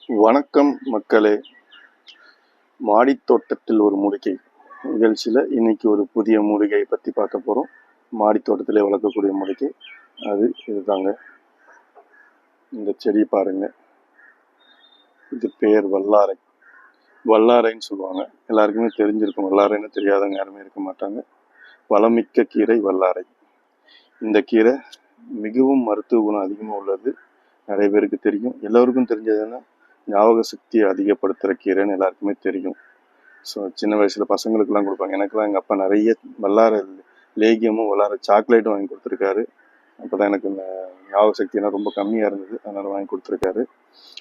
வணக்கம் மக்களே. மாடித் தோட்டத்தில் ஒரு மூலிகை நிகழ்ச்சியில் இன்னைக்கு ஒரு புதிய மூலிகையை பற்றி பார்க்க போகிறோம். மாடித் தோட்டத்திலே வளர்க்கக்கூடிய மூலிகை அது இதுதாங்க. இந்த செடி பாருங்க, இது பேர் வல்லாரை. வல்லாரைன்னு சொல்லுவாங்க, எல்லாருக்குமே தெரிஞ்சிருக்கும். வல்லாரைன்னு தெரியாதவங்க யாருமே இருக்க மாட்டாங்க. வளமிக்க கீரை வல்லாரை. இந்த கீரை மிகவும் மருத்துவ குணம் அதிகமாக உள்ளது. நிறைய பேருக்கு தெரியும். எல்லோருக்கும் தெரிஞ்சதுன்னா ஞாபக சக்தியை அதிகப்படுத்துகிற கீரைன்னு எல்லாருக்குமே தெரியும். ஸோ சின்ன வயசில் பசங்களுக்கெல்லாம் கொடுப்பாங்க. எனக்குலாம் எங்கள் அப்பா நிறைய வல்லார லேகியமும் வல்லார சாக்லேட்டும் வாங்கி கொடுத்துருக்காரு. அப்போ தான் எனக்கு இந்த ஞாபக சக்தியெல்லாம் ரொம்ப கம்மியாக இருந்தது, அதனால் வாங்கி கொடுத்துருக்காரு.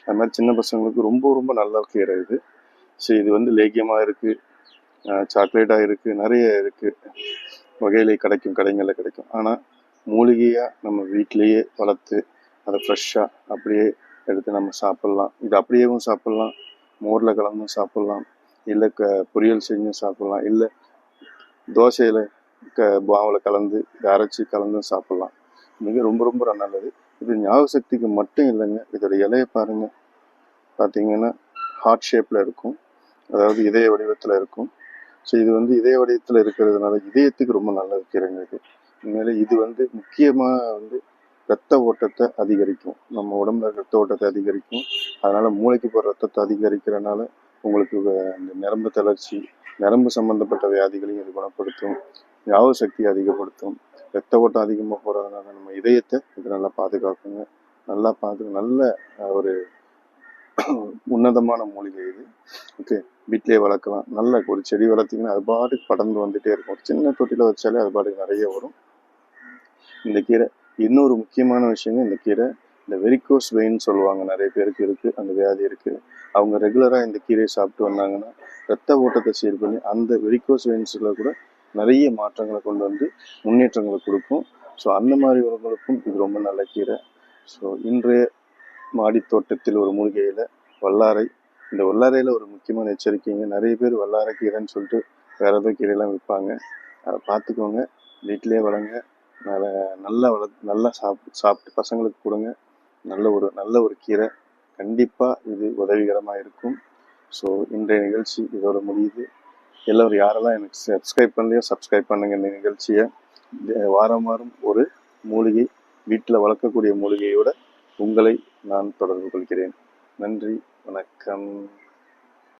அது மாதிரி சின்ன பசங்களுக்கு ரொம்ப ரொம்ப நல்ல கீரை இது. ஸோ இது வந்து லேகியமாக இருக்குது, சாக்லேட்டாக இருக்குது, நிறைய இருக்குது, வகையிலே கிடைக்கும், கடைகளில் கிடைக்கும். ஆனால் மூலிகையாக நம்ம வீட்டிலையே வளர்த்து அதை ஃப்ரெஷ்ஷாக அப்படியே எடுத்து நம்ம சாப்பிட்லாம். இது அப்படியேவும் சாப்பிட்லாம், மோரில் கலந்தும் சாப்பிட்லாம், இல்லை பொரியல் செஞ்சும் சாப்பிட்லாம், இல்லை தோசையில் மாவில் கலந்து அரைச்சி கலந்தும் சாப்பிட்லாம். மிக ரொம்ப ரொம்ப நல்லது. இது ஞாபக சக்திக்கு மட்டும் இல்லைங்க. இதோட இலையை பாருங்கள், பார்த்தீங்கன்னா ஹார்ட் ஷேப்பில் இருக்கும், அதாவது இதய வடிவத்தில் இருக்கும். ஸோ இது வந்து இதய வடிவத்தில் இருக்கிறதுனால இதயத்துக்கு ரொம்ப நல்லது கீரைங்க இது. உண்மையிலே இது வந்து முக்கியமாக ரத்த ஓட்டத்தை அதிகரிக்கும், நம்ம உடம்புல ரத்த ஓட்டத்தை அதிகரிக்கும். அதனால மூளைக்கு போகிற ரத்தத்தை அதிகரிக்கிறனால உங்களுக்கு இந்த நரம்பு தளர்ச்சி, நரம்பு சம்பந்தப்பட்ட வியாதிகளையும் இது குணப்படுத்தும், ஞாபக சக்தியை அதிகப்படுத்தும். ரத்த ஓட்டம் அதிகமாக போகிறதுனால நம்ம இதயத்தை இது நல்லா பாதுகாக்குங்க. நல்ல ஒரு உன்னதமான மூலிகை இது. ஓகே, வீட்டிலே வளர்க்கலாம். நல்ல ஒரு செடி வளர்த்திங்கன்னா அது பாட்டுக்கு படர்ந்து வந்துட்டே இருக்கும். ஒரு சின்ன தொட்டியில் வச்சாலே அது பாட்டுக்கு நிறைய வரும் இந்த கீரை. இன்னொரு முக்கியமான விஷயங்க, இந்த கீரை இந்த வெரிகோஸ் வெயின்னு சொல்லுவாங்க, நிறைய பேருக்கு இருக்குது, அந்த வியாதி இருக்குது. அவங்க ரெகுலராக இந்த கீரையை சாப்பிட்டு வந்தாங்கன்னா ரத்த ஓட்டத்தை சீர் பண்ணி அந்த வெரிகோஸ் வெயின்ஸில் கூட நிறைய மாற்றங்களை கொண்டு வந்து முன்னேற்றங்களை கொடுக்கும். ஸோ அந்த மாதிரி உறவுகளுக்கும் இது ரொம்ப நல்ல கீரை. ஸோ இன்றைய மாடி தோட்டத்தில் ஒரு மூலிகையில் வல்லாரை. இந்த வல்லாரையில் ஒரு முக்கியமான எச்சரிக்கைங்க, நிறைய பேர் வல்லாரை கீரைன்னு சொல்லிட்டு வேறு ஏதோ கீரையெல்லாம் விற்பாங்க. அதை பார்த்துக்கோங்க, வீட்டிலே வளங்க. நல்லா சாப்பிட்டு பசங்களுக்கு கொடுங்க. நல்ல ஒரு கீரை, கண்டிப்பாக இது உதவிகரமாக இருக்கும். ஸோ இன்றைய நிகழ்ச்சி இதோட முடியுது. எல்லோரும் யாரெல்லாம் எனக்கு சப்ஸ்கிரைப் பண்ணலையோ சப்ஸ்கிரைப் பண்ணுங்க. இந்த நிகழ்ச்சியை வாரம் ஒரு மூலிகை, வீட்டில் வளர்க்கக்கூடிய மூலிகையோட உங்களை நான் தொடர்பு கொள்கிறேன். நன்றி, வணக்கம்.